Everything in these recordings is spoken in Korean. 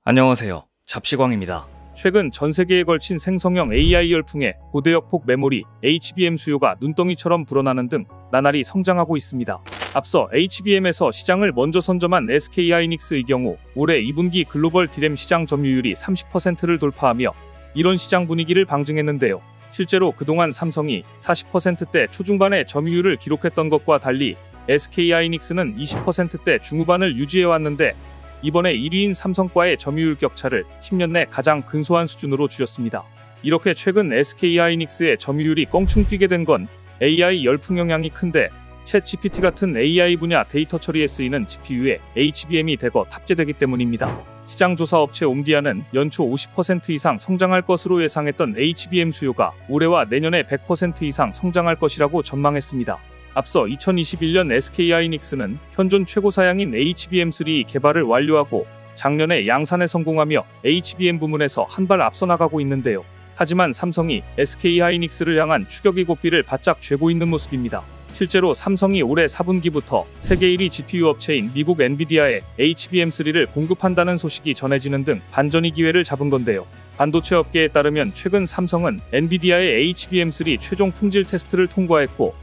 안녕하세요. 잡시광입니다. 최근 전 세계에 걸친 생성형 AI 열풍에 고대역폭 메모리, HBM 수요가 눈덩이처럼 불어나는 등 나날이 성장하고 있습니다. 앞서 HBM에서 시장을 먼저 선점한 SK하이닉스의 경우 올해 2분기 글로벌 D램 시장 점유율이 30%를 돌파하며 이런 시장 분위기를 방증했는데요. 실제로 그동안 삼성이 40%대 초중반의 점유율을 기록했던 것과 달리 SK하이닉스는 20%대 중후반을 유지해왔는데 이번에 1위인 삼성과의 점유율 격차를 10년 내 가장 근소한 수준으로 줄였습니다. 이렇게 최근 SK하이닉스의 점유율이 껑충 뛰게 된 건 AI 열풍 영향이 큰데 챗GPT 같은 AI 분야 데이터 처리에 쓰이는 GPU에 HBM이 대거 탑재되기 때문입니다. 시장조사 업체 옴디아는 연초 50% 이상 성장할 것으로 예상했던 HBM 수요가 올해와 내년에 100% 이상 성장할 것이라고 전망했습니다. 앞서 2021년 SK하이닉스는 현존 최고 사양인 HBM3 개발을 완료하고 작년에 양산에 성공하며 HBM 부문에서 한 발 앞서 나가고 있는데요. 하지만 삼성이 SK하이닉스를 향한 추격의 고삐를 바짝 쥐고 있는 모습입니다. 실제로 삼성이 올해 4분기부터 세계 1위 GPU 업체인 미국 엔비디아에 HBM3를 공급한다는 소식이 전해지는 등 반전의 기회를 잡은 건데요. 반도체 업계에 따르면 최근 삼성은 엔비디아의 HBM3 최종 품질 테스트를 통과했고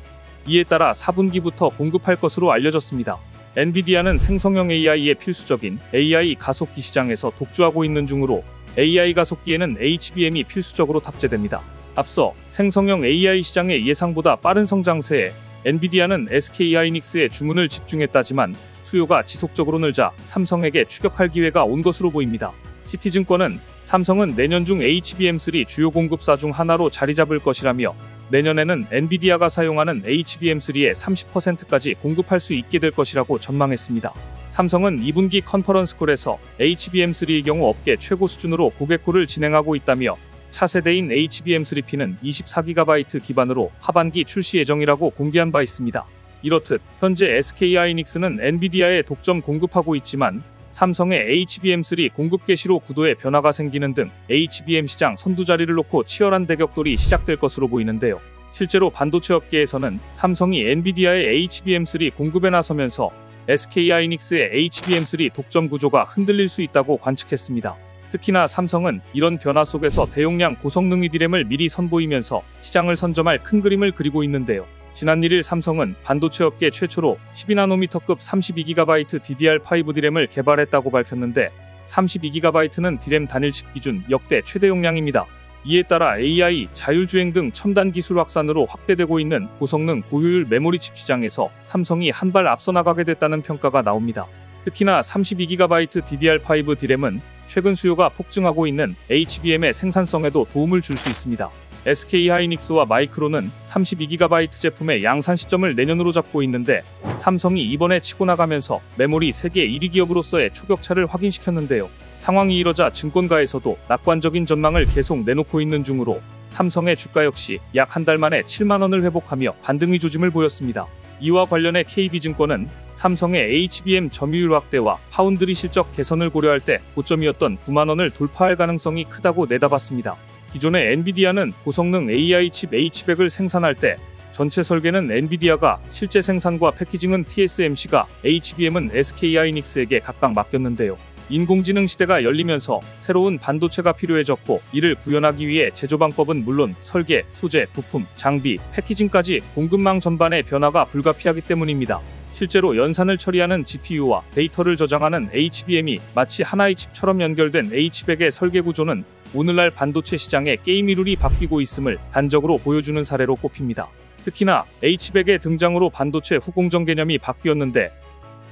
이에 따라 4분기부터 공급할 것으로 알려졌습니다. 엔비디아는 생성형 AI의 필수적인 AI 가속기 시장에서 독주하고 있는 중으로 AI 가속기에는 HBM이 필수적으로 탑재됩니다. 앞서 생성형 AI 시장의 예상보다 빠른 성장세에 엔비디아는 SK하이닉스에 주문을 집중했다지만 수요가 지속적으로 늘자 삼성에게 추격할 기회가 온 것으로 보입니다. 시티증권은 삼성은 내년 중 HBM3 주요 공급사 중 하나로 자리 잡을 것이라며 내년에는 엔비디아가 사용하는 HBM3의 30%까지 공급할 수 있게 될 것이라고 전망했습니다. 삼성은 2분기 컨퍼런스콜에서 HBM3의 경우 업계 최고 수준으로 고객콜을 진행하고 있다며 차세대인 HBM3P는 24GB 기반으로 하반기 출시 예정이라고 공개한 바 있습니다. 이렇듯 현재 SK하이닉스는 엔비디아에 독점 공급하고 있지만 삼성의 HBM3 공급 개시로 구도에 변화가 생기는 등 HBM 시장 선두자리를 놓고 치열한 대격돌이 시작될 것으로 보이는데요. 실제로 반도체 업계에서는 삼성이 엔비디아의 HBM3 공급에 나서면서 SK하이닉스의 HBM3 독점 구조가 흔들릴 수 있다고 관측했습니다. 특히나 삼성은 이런 변화 속에서 대용량 고성능 D램을 미리 선보이면서 시장을 선점할 큰 그림을 그리고 있는데요. 지난 1일 삼성은 반도체 업계 최초로 12나노미터급 32GB DDR5 D램을 개발했다고 밝혔는데 32GB는 D램 단일 칩 기준 역대 최대 용량입니다. 이에 따라 AI, 자율주행 등 첨단 기술 확산으로 확대되고 있는 고성능 고효율 메모리 칩 시장에서 삼성이 한 발 앞서 나가게 됐다는 평가가 나옵니다. 특히나 32GB DDR5 D램은 최근 수요가 폭증하고 있는 HBM의 생산성에도 도움을 줄 수 있습니다. SK하이닉스와 마이크론은 32GB 제품의 양산 시점을 내년으로 잡고 있는데 삼성이 이번에 치고 나가면서 메모리 세계 1위 기업으로서의 초격차를 확인시켰는데요. 상황이 이러자 증권가에서도 낙관적인 전망을 계속 내놓고 있는 중으로 삼성의 주가 역시 약 한 달 만에 7만원을 회복하며 반등의 조짐을 보였습니다. 이와 관련해 KB증권은 삼성의 HBM 점유율 확대와 파운드리 실적 개선을 고려할 때 고점이었던 9만원을 돌파할 가능성이 크다고 내다봤습니다. 기존의 엔비디아는 고성능 AI 칩 H100을 생산할 때 전체 설계는 엔비디아가 실제 생산과 패키징은 TSMC가 HBM은 SK하이닉스에게 각각 맡겼는데요. 인공지능 시대가 열리면서 새로운 반도체가 필요해졌고 이를 구현하기 위해 제조 방법은 물론 설계, 소재, 부품, 장비, 패키징까지 공급망 전반의 변화가 불가피하기 때문입니다. 실제로 연산을 처리하는 GPU와 데이터를 저장하는 HBM이 마치 하나의 칩처럼 연결된 H100의 설계 구조는 오늘날 반도체 시장의 게임의 룰이 바뀌고 있음을 단적으로 보여주는 사례로 꼽힙니다. 특히나 H100의 등장으로 반도체 후공정 개념이 바뀌었는데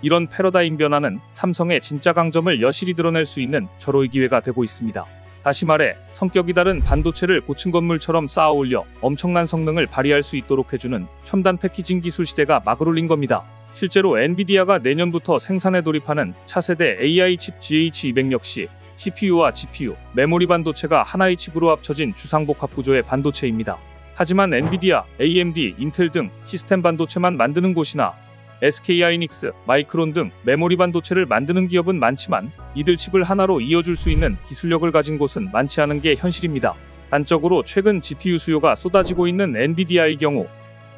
이런 패러다임 변화는 삼성의 진짜 강점을 여실히 드러낼 수 있는 절호의 기회가 되고 있습니다. 다시 말해 성격이 다른 반도체를 고층 건물처럼 쌓아 올려 엄청난 성능을 발휘할 수 있도록 해주는 첨단 패키징 기술 시대가 막을 올린 겁니다. 실제로 엔비디아가 내년부터 생산에 돌입하는 차세대 AI 칩 GH200 역시 CPU와 GPU, 메모리 반도체가 하나의 칩으로 합쳐진 주상복합 구조의 반도체입니다. 하지만 엔비디아, AMD, 인텔 등 시스템 반도체만 만드는 곳이나 SK하이닉스, 마이크론 등 메모리 반도체를 만드는 기업은 많지만 이들 칩을 하나로 이어줄 수 있는 기술력을 가진 곳은 많지 않은 게 현실입니다. 단적으로 최근 GPU 수요가 쏟아지고 있는 엔비디아의 경우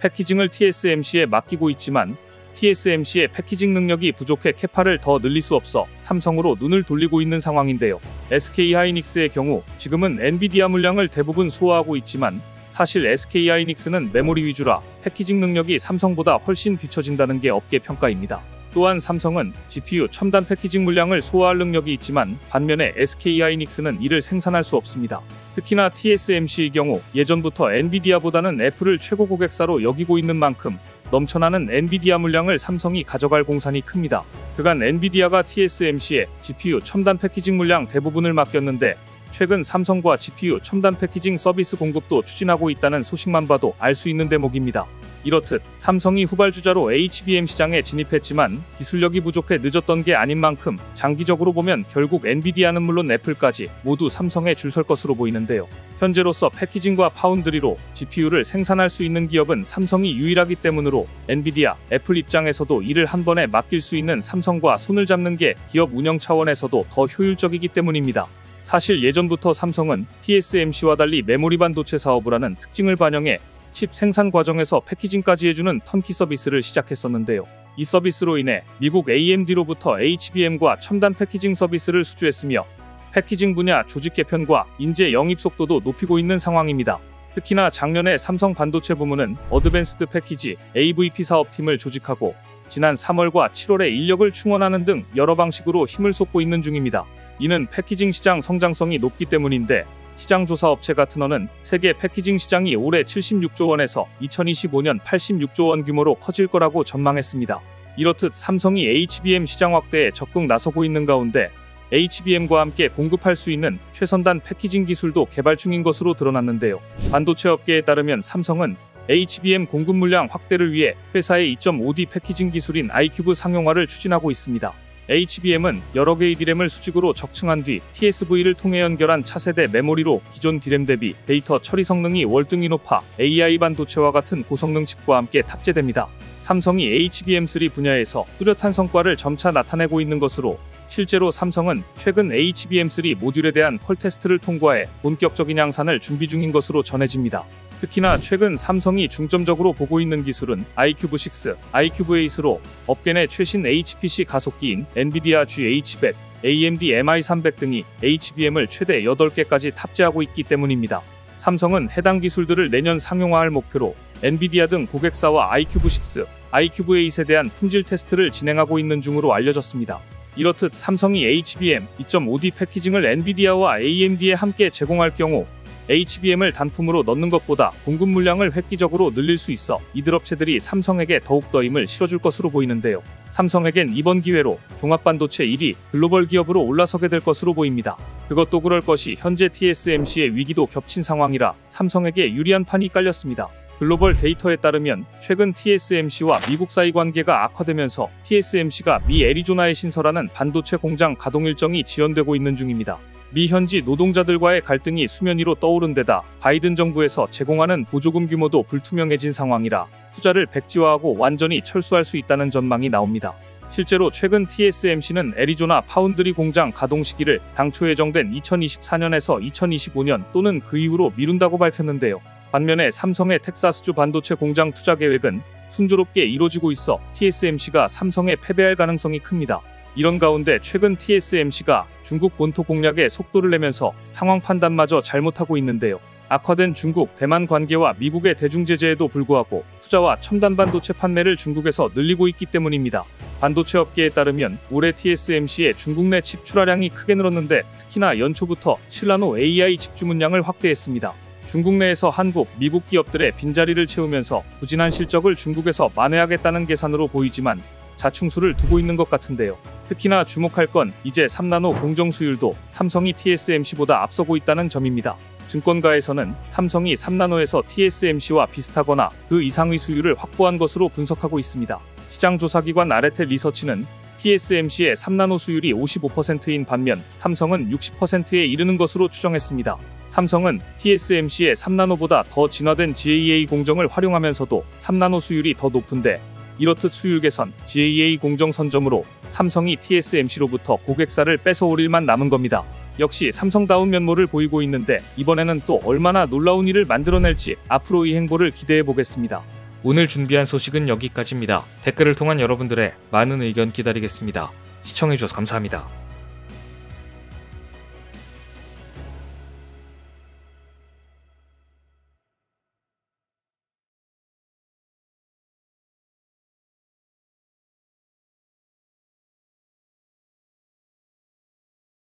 패키징을 TSMC에 맡기고 있지만 TSMC의 패키징 능력이 부족해 캐파를 더 늘릴 수 없어 삼성으로 눈을 돌리고 있는 상황인데요. SK하이닉스의 경우 지금은 엔비디아 물량을 대부분 소화하고 있지만 사실 SK하이닉스는 메모리 위주라 패키징 능력이 삼성보다 훨씬 뒤처진다는 게 업계 평가입니다. 또한 삼성은 GPU 첨단 패키징 물량을 소화할 능력이 있지만 반면에 SK하이닉스는 이를 생산할 수 없습니다. 특히나 TSMC의 경우 예전부터 엔비디아보다는 애플을 최고 고객사로 여기고 있는 만큼 넘쳐나는 엔비디아 물량을 삼성이 가져갈 공산이 큽니다. 그간 엔비디아가 TSMC에 GPU 첨단 패키징 물량 대부분을 맡겼는데 최근 삼성과 GPU 첨단 패키징 서비스 공급도 추진하고 있다는 소식만 봐도 알 수 있는 대목입니다. 이렇듯 삼성이 후발주자로 HBM 시장에 진입했지만 기술력이 부족해 늦었던 게 아닌 만큼 장기적으로 보면 결국 엔비디아는 물론 애플까지 모두 삼성에 줄 설 것으로 보이는데요. 현재로서 패키징과 파운드리로 GPU를 생산할 수 있는 기업은 삼성이 유일하기 때문으로 엔비디아, 애플 입장에서도 이를 한 번에 맡길 수 있는 삼성과 손을 잡는 게 기업 운영 차원에서도 더 효율적이기 때문입니다. 사실 예전부터 삼성은 TSMC와 달리 메모리 반도체 사업을 하는 특징을 반영해 칩 생산 과정에서 패키징까지 해주는 턴키 서비스를 시작했었는데요. 이 서비스로 인해 미국 AMD로부터 HBM과 첨단 패키징 서비스를 수주했으며 패키징 분야 조직 개편과 인재 영입 속도도 높이고 있는 상황입니다. 특히나 작년에 삼성 반도체 부문은 어드밴스드 패키지 AVP 사업팀을 조직하고 지난 3월과 7월에 인력을 충원하는 등 여러 방식으로 힘을 쏟고 있는 중입니다. 이는 패키징 시장 성장성이 높기 때문인데 시장조사 업체 가트너는 세계 패키징 시장이 올해 76조 원에서 2025년 86조 원 규모로 커질 거라고 전망했습니다. 이렇듯 삼성이 HBM 시장 확대에 적극 나서고 있는 가운데 HBM과 함께 공급할 수 있는 최선단 패키징 기술도 개발 중인 것으로 드러났는데요. 반도체 업계에 따르면 삼성은 HBM 공급 물량 확대를 위해 회사의 2.5D 패키징 기술인 아이큐브 상용화를 추진하고 있습니다. HBM은 여러 개의 디램을 수직으로 적층한 뒤 TSV를 통해 연결한 차세대 메모리로 기존 디램 대비 데이터 처리 성능이 월등히 높아 AI 반도체와 같은 고성능 칩과 함께 탑재됩니다. 삼성이 HBM3 분야에서 뚜렷한 성과를 점차 나타내고 있는 것으로 실제로 삼성은 최근 HBM3 모듈에 대한 퀄 테스트를 통과해 본격적인 양산을 준비 중인 것으로 전해집니다. 특히나 최근 삼성이 중점적으로 보고 있는 기술은 아이큐브6, 아이큐브8로 업계 내 최신 HPC 가속기인 엔비디아 GH100, AMD MI300 등이 HBM을 최대 8개까지 탑재하고 있기 때문입니다. 삼성은 해당 기술들을 내년 상용화할 목표로 엔비디아 등 고객사와 아이큐브6, 아이큐브8에 대한 품질 테스트를 진행하고 있는 중으로 알려졌습니다. 이렇듯 삼성이 HBM 2.5D 패키징을 엔비디아와 AMD에 함께 제공할 경우 HBM을 단품으로 넣는 것보다 공급 물량을 획기적으로 늘릴 수 있어 이들 업체들이 삼성에게 더욱더 힘을 실어줄 것으로 보이는데요. 삼성에겐 이번 기회로 종합반도체 1위 글로벌 기업으로 올라서게 될 것으로 보입니다. 그것도 그럴 것이 현재 TSMC의 위기도 겹친 상황이라 삼성에게 유리한 판이 깔렸습니다. 글로벌 데이터에 따르면 최근 TSMC와 미국 사이 관계가 악화되면서 TSMC가 미 애리조나에 신설하는 반도체 공장 가동 일정이 지연되고 있는 중입니다. 미 현지 노동자들과의 갈등이 수면 위로 떠오른 데다 바이든 정부에서 제공하는 보조금 규모도 불투명해진 상황이라 투자를 백지화하고 완전히 철수할 수 있다는 전망이 나옵니다. 실제로 최근 TSMC는 애리조나 파운드리 공장 가동 시기를 당초 예정된 2024년에서 2025년 또는 그 이후로 미룬다고 밝혔는데요. 반면에 삼성의 텍사스주 반도체 공장 투자 계획은 순조롭게 이뤄지고 있어 TSMC가 삼성에 패배할 가능성이 큽니다. 이런 가운데 최근 TSMC가 중국 본토 공략에 속도를 내면서 상황 판단마저 잘못하고 있는데요. 악화된 중국, 대만 관계와 미국의 대중 제재에도 불구하고 투자와 첨단 반도체 판매를 중국에서 늘리고 있기 때문입니다. 반도체 업계에 따르면 올해 TSMC의 중국 내 칩 출하량이 크게 늘었는데 특히나 연초부터 7나노 AI 칩 주문량을 확대했습니다. 중국 내에서 한국, 미국 기업들의 빈자리를 채우면서 부진한 실적을 중국에서 만회하겠다는 계산으로 보이지만 자충수를 두고 있는 것 같은데요. 특히나 주목할 건 이제 3나노 공정 수율도 삼성이 TSMC보다 앞서고 있다는 점입니다. 증권가에서는 삼성이 3나노에서 TSMC와 비슷하거나 그 이상의 수율을 확보한 것으로 분석하고 있습니다. 시장조사기관 아레텔 리서치는 TSMC의 3나노 수율이 55%인 반면 삼성은 60%에 이르는 것으로 추정했습니다. 삼성은 TSMC의 3나노보다 더 진화된 GAA 공정을 활용하면서도 3나노 수율이 더 높은데 이렇듯 수율 개선, GAA 공정 선점으로 삼성이 TSMC로부터 고객사를 뺏어올 일만 남은 겁니다. 역시 삼성다운 면모를 보이고 있는데 이번에는 또 얼마나 놀라운 일을 만들어낼지 앞으로 이 행보를 기대해 보겠습니다. 오늘 준비한 소식은 여기까지입니다. 댓글을 통한 여러분들의 많은 의견 기다리겠습니다. 시청해주셔서 감사합니다.